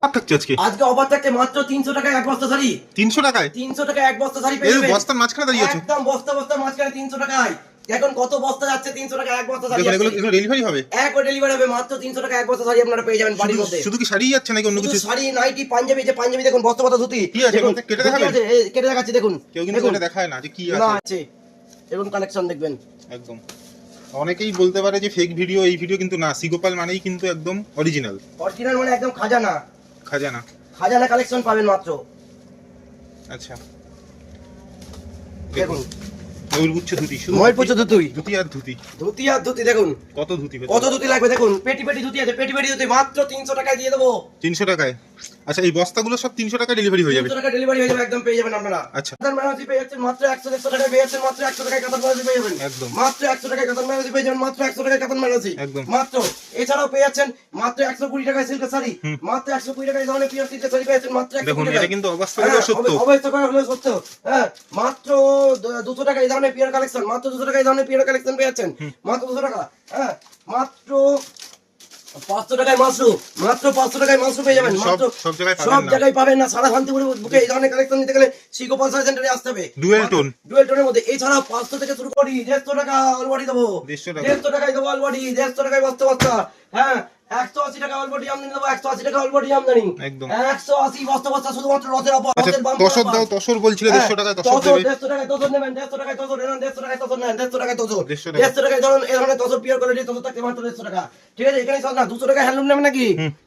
থাকছে আজকে আজকে অফার থাকছে মাত্র 300 টাকায় এক বস্তা শাড়ি। 300 টাকায় 300 টাকায় এক বস্তা শাড়ি পেয়ে এই যাবেন। বস্তার মাঝখানে দাঁড়িয়ে আছো একদম বস্তার মাঝখানে 300 টাকায়। এখন কত বস্তা যাচ্ছে 300 টাকায় এক বস্তা শাড়ি। দেখুন যাচ্ছে। এগুলো ডেলিভারি হবে একবার ডেলিভারি হবে মাত্র 300 টাকায় এক বস্তা শাড়ি আপনারা পেয়ে যাবেন বাড়ির মধ্যে। শুধু কি শাড়ি যাচ্ছে নাকি অন্য শুধু কিছু? শাড়ি, নাইটি, পাঞ্জাবি, যে পাঞ্জাবি দেখুন বস্তা ধুতি। কি আছে দেখুন, কেটে ধুতি দেখাবেন? আছে, এই কেটে দেখাচ্ছি দেখুন। কেউ কিন্তু দেখুন। এটা দেখায় না যে কি না আছে। আছে। এবং কালেকশন দেখবেন। একদম অনেকেই বলতে পারে যে ফেক ভিডিও, এই ভিডিও কিন্তু না। সিগোপাল মানেই কিন্তু একদম অরিজিনাল। অরিজিনাল মানে একদম খাজানা। খাজানা কালেকশন পাবেন মাত্র। আচ্ছা দেখুন ময়ূরগুচ্ছ ধুতি, শুধু ময়ূরপুচ্ছ ধুতি। ধুতি আর ধুতি। ধুতি আর ধুতি দেখুন। কত ধুতি কত ধুতি লাগবে দেখুন। পেটি ধুতি আছে, পেটি ধুতি মাত্র 300 টাকায় দিয়ে দেবো। 300 টাকায়। আচ্ছা এই বস্তাগুলো সব 300 টাকায় ডেলিভারি হয়ে যাবে? 300 টাকা ডেলিভারি হয়ে যাবে, একদম পেয়ে যাবেন আপনারা। আচ্ছা কাতান বেনারসি পেয়ে যাচ্ছেন মাত্র 100 টাকায়, পেয়ে যাচ্ছেন মাত্র 100 টাকায় কাতান বেনারসি পেয়ে যাবেন। একদম। মাত্র 100 টাকায় কাতান বেনারসি পেয়ে যাবেন, মাত্র 100 টাকায় কাতান বেনারসি। একদম। মাত্র। এছাড়াও পেয়ে যাচ্ছেন মাত্র 120 টাকায় সিল্কের শাড়ি, মাত্র 120 টাকায় এই ধরনের পিওর সিল্কের শাড়ি পেয়ে যাচ্ছেন মাত্র 120 দেখুন টাকায়। এটা কিন্তু অবাস্তব হলেও সত্য। অবস্থা করা হলো সত্য। হ্যাঁ, মাত্র 200 টাকায় এই ধরনের পিওর কালেকশন, মাত্র 200 টাকায় এই ধরনের পিওর কালেকশন পেয়ে যাচ্ছেন মাত্র 200 টাকা। হ্যাঁ, মাত্র 500 টাকায় মাশরুম, মাত্র 500 টাকায় মাশরুম পেয়ে যাবেন। মাত্র সব সব জায়গায় পাবেন না। সারা শান্তিপুরে বুকে এই ধরনের কালেকশন নিতে গেলে সিকোপাল সার্চ সেন্টারে আসতে হবে। ডুয়েল টোনের মধ্যে। এছাড়াও 500 থেকে শুরু করি 150 টাকা অলবডি দেবো। 150 টাকায় দেবো অলবডি, 150 টাকায় বস্তা। হ্যাঁ, 180 টাকা অলবডি আমদানি দেবো, 180 টাকা অলবডি আমদানি। একদম 180 বস্তা শুধুমাত্র রথের অফার। রথের বাম্পার তসর দাও, তসর বলছিল 150 টাকায় তসর দেবে। 150 টাকায় তসর নেবেন, 150 টাকায় তসর নেন, 150 টাকায় তসর নেন, 150 টাকায় তসর। 150 টাকা। 150 টাকায় ধরুন এই ধরনের তসর পিওর কোয়ালিটি তসর থাকতে মাত্র 150 টাকা। ঠিক আছে, এখানে সব না 200 টাকায় হ্যান্ডলুম নেবেন নাকি?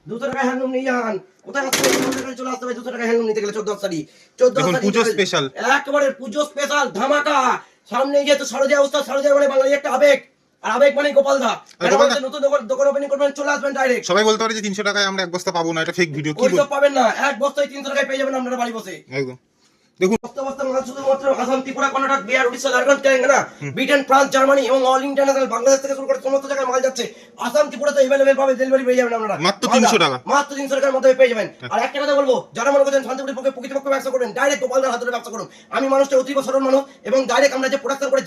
200 টাকায় হ্যান্ডলুম নিয়ে যান। কোথায় আসতে হবে? চলে আসতে হবে 200 টাকায় হ্যান্ডলুম নিতে গেলে 14 শাড়ি। 14 দেখুন শাড়ি পুজো স্পেশাল। একেবারে পুজো স্পেশাল ধামাকা। সামনে যেহেতু শারদীয়া উৎসব, শারদীয়া মানে বাঙালি একটা আবেগ। আর আবেগ মানে গোপাল দা। নতুন দোকান ওপেনিং করবেন, চলে আসবেন ডাইরেক্ট। সবাই বলতে পারে যে 300 টাকায় আমরা এক বস্তা পাবো না, এটা ফেক ভিডিও। কি ওইসব পাবেন না, এক বস্তায় 300 টাকায় পেয়ে যাবেন আপনারা বাড়ি বসে। একদম দেখুন বস্তা মাল শুধুমাত্র Assam, Tripura, Karnataka, Bihar, Orissa, Jharkhand, Telangana, Britain, France, Germany এবং অল ইন্টারন্যাশনাল, বাংলাদেশ থেকে শুরু করে সমস্ত জায়গায় মাল যাচ্ছে। আসাম, ত্রিপুরা তো এভেলেবেল পাবে, ডেলিভারি পেয়ে যাবেন আপনারা মাত্র 300 টাকা। মাত্র 300 টাকার মধ্যে পেয়ে যাবেন। আর একটা কথা বলবো, যারা মনে করছেন শান্তিপুরের পক্ষে প্রকৃতপক্ষে ব্যবসা করবেন, ডাইরেক্ট গোপালদার হাতে ব্যবসা করুন। আমি মানুষটা অতীব সরল মানুষ এবং ডাইরেক্ট আমরা যে প্রোডাকশন করে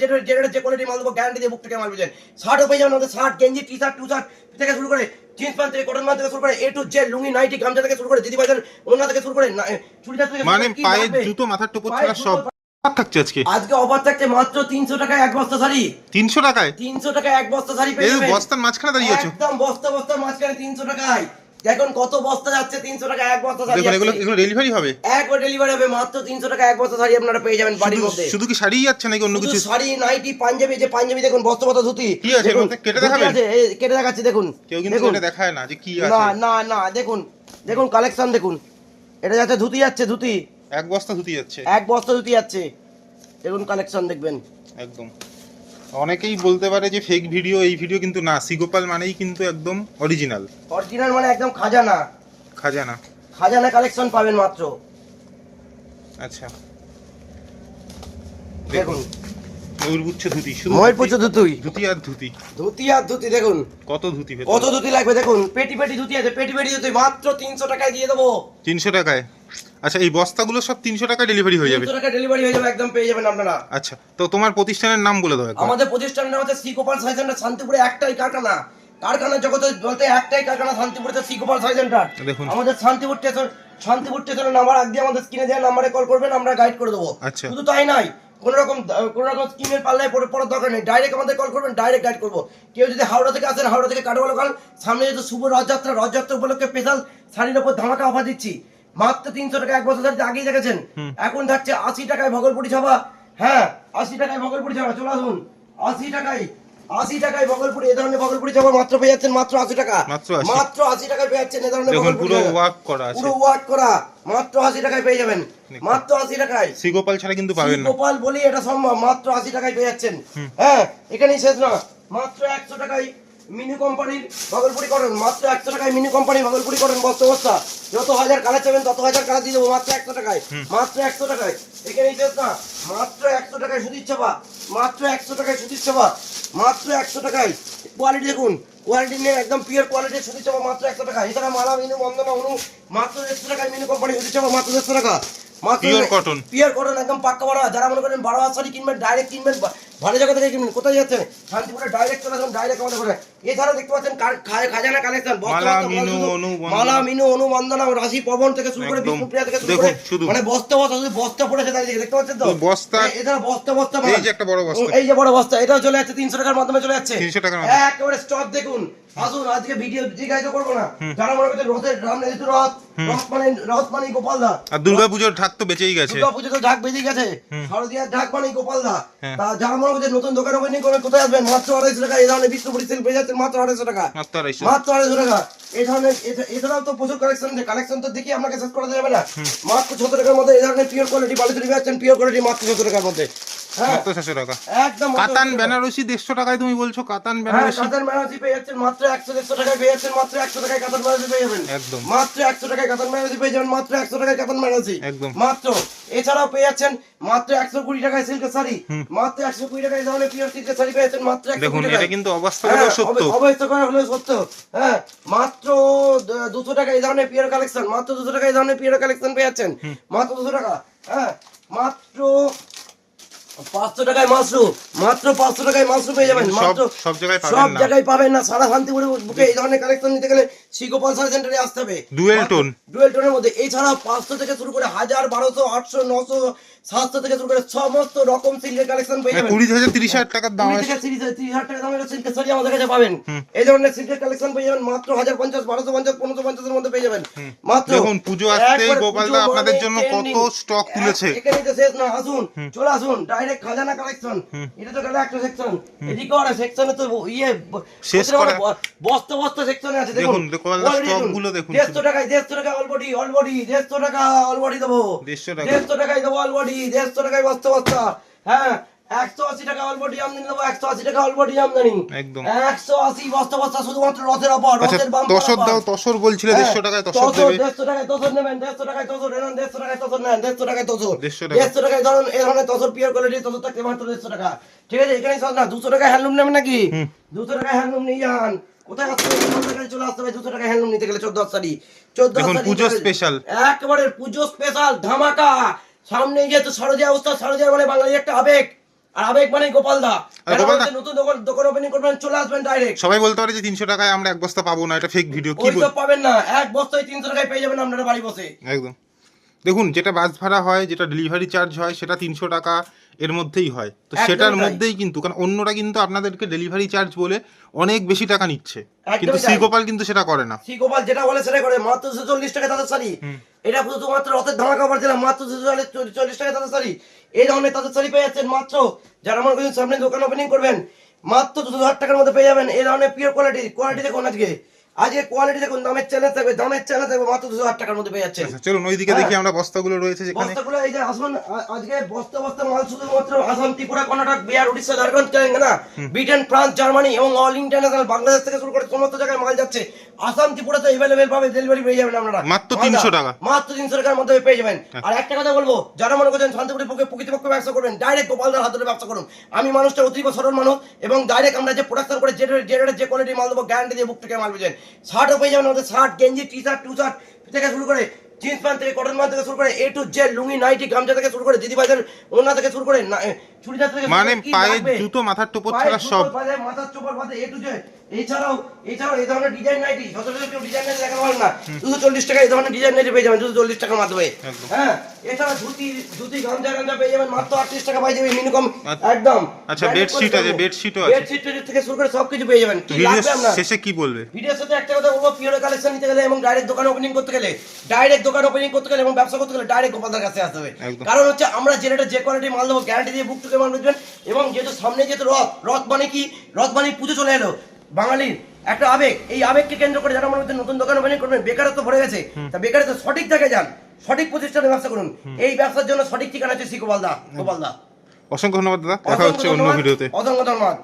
যে কোয়ালিটি মাল দেবো, গ্যারান্টি দিয়ে বুক থেকে মাল বুঝেন। শার্টও পেয়ে যাবেন আমাদের, শার্ট, গেঞ্জি, টি শার্ট, টু শার্ট থেকে শুরু করে জিন্স প্যান্ট থেকে, কটন প্যান্ট থেকে শুরু করে এ টু জেড, লুঙ্গি, নাইটি, গামছা থেকে শুরু করে দিদিভাইদের ওড়না থেকে শুরু করে চুড়িদার থেকে মানে পায়ে জুতো, মাথার টোপর ছাড়া সব থাকছে আজকে। আজকে অফার থাকছে মাত্র 300 টাকায় এক বস্তা শাড়ি। 300 টাকায় 300 টাকায় এক বস্তা শাড়ি পেয়ে এই যাবেন। বস্তার মাঝখানে দাঁড়িয়ে আছো। একদম বস্তার মাঝখানে 300 টাকায়। এখন কত বস্তা যাচ্ছে 300 টাকায় এক বস্তা শাড়ি। দেখুন এগুলো ডেলিভারি হবে। একবার ডেলিভারি হবে মাত্র 300 টাকায় এক বস্তা শাড়ি আপনারা পেয়ে যাবেন বাড়ির মধ্যে। শুধু কি শাড়ি যাচ্ছে নাকি অন্য কিছু? শাড়ি, নাইটি, পাঞ্জাবি, যে পাঞ্জাবি দেখুন বস্তা ধুতি। কি আছে কেটে দেখাবেন? এই কেটে দেখাচ্ছি দেখুন। কেউ কিন্তু এটা দেখায় না যে কি আছে। না দেখুন কালেকশন দেখুন। এটা যাচ্ছে ধুতি, যাচ্ছে ধুতি। এক বস্তা ধুতি যাচ্ছে। এক বস্তা ধুতি যাচ্ছে। দেখুন কালেকশন দেখবেন। একদম অনেকেই বলতে পারে যে ফেক ভিডিও, এই ভিডিও কিন্তু না। সিগোপাল মানেই কিন্তু একদম অরিজিনাল মানে একদম খাজানা কালেকশন পাবেন মাত্র। আচ্ছা দেখুন ময়ূরগুচ্ছ ধুতি, শুধু ময়ূরপুচ্ছ ধুতি আর ধুতি। দেখুন কত ধুতি কত ধুতি লাগবে দেখুন। পেটি ধুতি আছে, পেটি ধুতি মাত্র 300 টাকায় দিয়ে দেবো। 300 টাকায়। আচ্ছা এই বস্তাগুলো সব 300 টাকায় ডেলিভারি হয়ে যাবে? 300 টাকা ডেলিভারি হয়ে যাবে, একদম পেয়ে যাবেন আপনারা। আচ্ছা তো তোমার প্রতিষ্ঠানের নাম বলে দাও একবার। আমাদের প্রতিষ্ঠানের নাম হচ্ছে সিকোপাল সার্চ সেন্টার। শান্তিপুরে একটাই কারখানা, কারখানা বলতে একটাই কারখানা শান্তিপুরে, সিকোপাল সার্চ সেন্টার। দেখুন আমাদের শান্তিপুর স্টেশনের নাম্বার আগে আমাদের স্ক্রিনে দেওয়া নাম্বারে কল করবেন, আমরা গাইড করে দেবো। আচ্ছা শুধু তাই নাই, কোন রকম স্কিমের পাল্লায় পড়ার দরকার নেই, ডাইরেক্ট আমাদের কল করবেন, ডাইরেক্ট গাইড করবো। কেউ যদি হাওড়া থেকে আসেন, হাওড়া থেকে কাটোয়া লোকাল, সামনে যেহেতু শুভ রথযাত্রা উপলক্ষে স্পেশাল শাড়ির উপর ধামাকা অফার দিচ্ছি। মাত্র 300 টাকা এক বছর ধরে আগেই দেখেছেন, এখন থাকছে 80 টাকায় ভগলপুরি ছাপা। হ্যাঁ, 80 টাকায় ভগলপুরি ছাপা, চলে আসুন। 80 টাকায় ভগলপুরি, এই ধরনের ভগলপুরি ছাপা মাত্র পেয়ে যাচ্ছেন মাত্র 80 টাকা। মাত্র 80 টাকায় পেয়ে যাচ্ছেন এই ধরনের ভগলপুরি। পুরো ওয়ার্ক করা আছে, পুরো ওয়ার্ক করা, মাত্র 80 টাকায় পেয়ে যাবেন। মাত্র 80 টাকায়। সিগোপাল ছাড়া কিন্তু পাবেন না। সিগোপাল বলি এটা সম্ভব, মাত্র 80 টাকায় পেয়ে যাচ্ছেন। হ্যাঁ, এখানেই শেষ না, মাত্র 100 টাকায় মিনি কোম্পানির ভগলপুরি করেন, মাত্র 100 টাকায় মিনি কোম্পানির ভগলপুরি করেন বস্তা। যত হাজার কালার চাবেন তত হাজার কালার দিয়ে দেবো মাত্র 100 টাকায়। মাত্র 100 টাকায়। এখানেই শেষ না, মাত্র 100 টাকায় সুতির ছাপা, মাত্র 100 টাকায় সুতির ছাপা, মাত্র 100 টাকায়। কোয়ালিটি দেখুন, কোয়ালিটি নিয়ে একদম পিওর কোয়ালিটির সুতির ছাপা মাত্র 100 টাকা। এছাড়া মালা, মিনু, বন্দনা, মাত্র 100 টাকায় মিনি কোম্পানি সুতির ছাপা, মাত্র 100 টাকা। পিওর কটন একদম পাক্কা বড়। যারা মনে করেন 12 হাত শাড়ি কিনবেন, ডাইরেক্ট কিনবেন ভালো জায়গা থেকে কিনবেন। কোথায় যাচ্ছেন? শান্তিপুরে ডাইরেক্ট চলে আসুন, ডাইরেক্ট আমাদের ঘরে। এছাড়া দেখতে পাচ্ছেন খাজানা কালেকশন, মালা, মিনু, অনু, বন্দনা। মালা, মিনু, অনু, বন্দনা, রাশি পবন থেকে শুরু করে একদম। বিষ্ণুপ্রিয়া থেকে শুরু দেখুন, করে শুধু। মানে বস্তা বস্তা পড়েছে দাঁড়িয়ে দেখতে পাচ্ছেন তো? এই বস্তা, এছাড়া বস্তা মাল। এই যে একটা বড় বস্তা, এই যে বড় বস্তা, এটাও চলে যাচ্ছে 300 টাকার মাধ্যমে চলে যাচ্ছে। 300 টাকার মাধ্যমে। একেবারে স্টক দেখুন। আসুন, আজকে ভিডিও জিজ্ঞাসা করবো না। যারা মনে করছে রথের রাম নেতৃত্ব রথ মানে গোপালদা। আর দুর্গাপুজোর ঢাক তো বেঁচেই গেছে। দুর্গাপুজো তো ঢাক বেজে গেছে, শারদীয়ার ঢাক মানে গোপালদা। হ্যাঁ। তা যারা মনে করছে নতুন দোকান ওপেনিং করবেন, কোথায় আসবেন? মাত্র 250 টাকা। এই ধরনের বিষ্ণুপুরি সেল পেয়ে যাচ্ছেন মাত্র 250 টাকা। মাত্র 250। মাত্র 250 টাকা। এই ধরনের এছাড়াও তো প্রচুর কালেকশন আছে। কালেকশন তো দেখি আপনাকে শেষ করা যাবে না। মাত্র 600 টাকার মধ্যে এই ধরনের পিওর কোয়ালিটি বালুচুরি পাচ্ছেন, পিওর কোয়ালিটি মাত্র 600 টাকার মধ্যে। হ্যাঁ, মাত্র 600 টাকা। একদম কাতান বেনারসি 150 টাকায় তুমি বলছো? কাতান হ্যাঁ, বেনারসি কাতান বেনারসি পেয়ে যাচ্ছেন মাত্র 100-150 টাকায় পেয়ে যাচ্ছেন। মাত্র 100 টাকায় কাতান বেনারসি পেয়ে যাবেন। একদম। মাত্র 100 টাকায় কাতান বেনারসি পেয়ে যাবেন। মাত্র 100 টাকায় কাতান বেনারসি। একদম। মাত্র। এছাড়াও পেয়ে যাচ্ছেন মাত্র 120 টাকায় সিল্কের শাড়ি। মাত্র 120 টাকায় এই ধরনের পিওর সিল্কের শাড়ি পেয়ে যাচ্ছেন মাত্র 120 দেখুন, টাকায়। এটা কিন্তু অবাস্তব সত্য। অবস্থা করা হলো সত্য। হ্যাঁ, মাত্র 200 টাকা এই ধরনের পিওর কালেকশন। মাত্র 200 টাকা এই ধরনের পিওর কালেকশন পেয়ে যাচ্ছেন। মাত্র 200 টাকা। হ্যাঁ, মাত্র 500 টাকায় মাশরুম। মাত্র 500 টাকায় মাশরুম পেয়ে যাবেন। মাত্র সব জায়গায় পাবেন সব না। জায়গায় পাবেন না। সারা শান্তিপুরের বুকে এই ধরনের কালেকশন নিতে গেলে শ্রীগোপাল সার্চ সেন্টারে আসতে হবে। Dual tone. ডুয়েল টোনের মধ্যে এছাড়াও 500 থেকে শুরু করে 1000, 1200, 800, 900, 700 থেকে শুরু করে সমস্ত রকম সিল্কের কালেকশন পেয়ে যাবেন। 20,000 30,000 টাকার দাম 20 আছে। থেকে 30,000 টাকা দামের সিল্কের শাড়ি আমাদের কাছে পাবেন। এই ধরনের সিল্কের কালেকশন পেয়ে যাবেন মাত্র 1050, 1250, 1550 এর মধ্যে পেয়ে যাবেন। মাত্র। দেখুন, পুজো আসতেই একবারে গোপালদা পুজো আপনাদের মানে জন্য কত trending। স্টক তুলেছে। এখানেই তো শেষ না, আসুন চলে আসুন ডাইরেক্ট খাজানা কালেকশন। এটা তো গেল একটা সেকশন। এদিকে আর সেকশনে তো ইয়ে শেষ করা। বস্তা বস্তা সেকশনে আছে। দেখুন, দেখুন গোপালদার quality stock দেখুন। গুলো দেখুন। 150 টাকায় 150 টাকা অলবডি 150 টাকা অলবডি দেবো। 150 টাকা। 150 টাকায় দেবো অলবডি। 150 টাকায় বস্তা বস্তা। হ্যাঁ, 180 টাকা অলবডি আমদানি দেবো। 180 টাকা অলবডি আমদানি। একদম। 180 বস্তা বস্তা শুধুমাত্র রথের অফার। আচ্ছা, রথের বাম্পার তসর অফার। দাও, তসর বলছিলে 150 টাকায় তসর দেবে। 150 টাকায় তসর নেবেন। 150 টাকায় তসর নেন। 150 টাকায় তসর নেন। 150 টাকায় তসর। 150 টাকা। 150 টাকায় ধরুন এই ধরনের তসর পিওর কোয়ালিটি তসর থাকতে মাত্র 150 টাকা। ঠিক আছে, এখানেই সব না। 200 টাকায় হ্যান্ডলুম নেবেন নাকি? 200 টাকায় হ্যান্ডলুম নিয়ে যান। কোথায় আসতে হবে? চলে আসতে হবে 200 টাকায় হ্যান্ডলুম নিতে গেলে 14 শাড়ি। 14 দেখুন, শাড়ি পুজো স্পেশাল। একেবারে পুজো স্পেশাল ধামাকা। সামনে যেহেতু শারদীয়া উৎসব, শারদীয়া মানে বাঙালির একটা আবেগ। আর আবেগ মানে গোপালদা। গোপালদা। নতুন দোকান ওপেনিং করবেন, চলে আসবেন ডাইরেক্ট। সবাই বলতে পারে যে 300 টাকায় আমরা এক বস্তা পাবো না, এটা ফেক ভিডিও। কি বল? ওইসব পাবেন না। এক বস্তায় 300 টাকায় পেয়ে যাবেন আপনারা বাড়ি বসে। একদম। দেখুন, যেটা বাস ভাড়া হয়, যেটা ডেলিভারি চার্জ হয়, সেটা 300 টাকা এর মধ্যেই হয়। তো একদমই সেটার তাই। মধ্যেই কিন্তু, কারণ অন্যরা কিন্তু আপনাদেরকে ডেলিভারি চার্জ বলে অনেক বেশি টাকা নিচ্ছে, একদমই কিন্তু তাই। শ্রীগোপাল কিন্তু সেটা করে না। শ্রীগোপাল যেটা বলে সেটা করে। মাত্র 240 টাকা তাদের শাড়ি। এটা শুধুমাত্র রথের ধামাকা অফার দিলাম। মাত্র 240 টাকা তাদের শাড়ি। এই ধরনের তাদের শাড়ি পেয়ে যাচ্ছেন মাত্র। যারা মনে করছেন সামনে দোকান ওপেনিং করবেন, মাত্র 2000 টাকার মধ্যে পেয়ে যাবেন। এই ধরনের পিওর কোয়ালিটি দেখুন। আজকে কোয়ালিটি দেখুন। দামের চ্যালেঞ্জ থাকবে, মাত্র 2000 টাকার মধ্যে পেয়ে যাচ্ছেন। আচ্ছা, চলুন ওইদিকে দেখি আমরা বস্তাগুলো রয়েছে যেখানে। বস্তাগুলো এই যে আসুন, আজকে বস্তা বস্তা মাল শুধুমাত্র Assam, Tripura, Karnataka, Bihar, Orissa, Jharkhand, Telangana, Britain, France, Germany এবং অল ইন্টারন্যাশনাল বাংলাদেশ থেকে শুরু করে সমস্ত জায়গায় মাল যাচ্ছে। আসাম, ত্রিপুরাতে অ্যাভেলেবেল পাবে, ডেলিভারি পেয়ে যাবেন আপনারা মাত্র 300 টাকা। মাত্র 300 টাকার মধ্যে পেয়ে যাবেন। আর একটা কথা বলবো, যারা মনে করছেন শান্তিপুরের পক্ষে প্রকৃতপক্ষে ব্যবসা করবেন, ডাইরেক্ট গোপালদার হাত ধরে ব্যবসা করুন। আমি মানুষটা অতিরিক্ত সরল মানুষ এবং ডাইরেক্ট আমরা যে প্রোডাকশন করে যে কোয়ালিটি মাল দেবো, গ্যারান্টি দিয়ে বুক থেকে মাল পেয়ে যাবেন। শার্টও পেয়ে যাবেন আমাদের। শার্ট, গেঞ্জি, টি শার্ট, টু শার্ট থেকে শুরু করে জিন্স প্যান্ট থেকে, কটন প্যান্ট থেকে শুরু করে এ টু জেড, লুঙ্গি, নাইটি, গামছা থেকে শুরু করে দিদিভাইদের ওড়না থেকে শুরু করে চুড়িদার থেকে মানে পায়ে জুতো, মাথার টোপর ছাড়া সব। মাথার চোপড় বাদে এ টু জেড। এছাড়াও এই ধরনের ডিজাইন নাইটি, সচরাচর কেউ ডিজাইন নাইটি দেখা পাবেন না। 240 টাকা এই ধরনের ডিজাইন নাইটি পেয়ে যাবেন 240 টাকার মাধ্যমে। হ্যাঁ, এছাড়া ধুতি গামছা পেয়ে যাবেন মাত্র 38 টাকা পাই যাবেন মিনিমাম। একদম। আচ্ছা, বেডশিট আছে, বেডশিটও আছে। বেডশিট থেকে শুরু করে সবকিছু পেয়ে যাবেন। কি ভিডিও লাগবে আপনার? শেষে কি বলবে? ভিডিওর সাথে একটা কথা বলবো, পিওর কালেকশন নিতে গেলে এবং ডাইরেক্ট দোকান ওপেনিং করতে গেলে, এবং ব্যবসা করতে গেলে ডাইরেক্ট গোপালদার কাছে আসতে হবে। একদম। কারণ হচ্ছে আমরা যে কোয়ালিটি মাল দেবো, গ্যারান্টি দিয়ে বুক থেকে মাল বেচবেন। এবং যেহেতু সামনে যেহেতু রথ মানে কি, রথ মানে পুজো চলে এলো, বাঙালির একটা আবেগ। এই আবেগকে কেন্দ্র করে যারা মনে হচ্ছে নতুন দোকান ওপেনিং করবেন, বেকারত্ব ভরে গেছে, তা বেকারত্ব সঠিক জায়গায় যান, সঠিক প্রতিষ্ঠানে ব্যবসা করুন। এই ব্যবসার জন্য সঠিক ঠিকানা হচ্ছে শ্রী গোপালদা। অসংখ্য ধন্যবাদ দাদা, দেখা হচ্ছে অন্য ভিডিওতে। অসংখ্য ধন্যবাদ।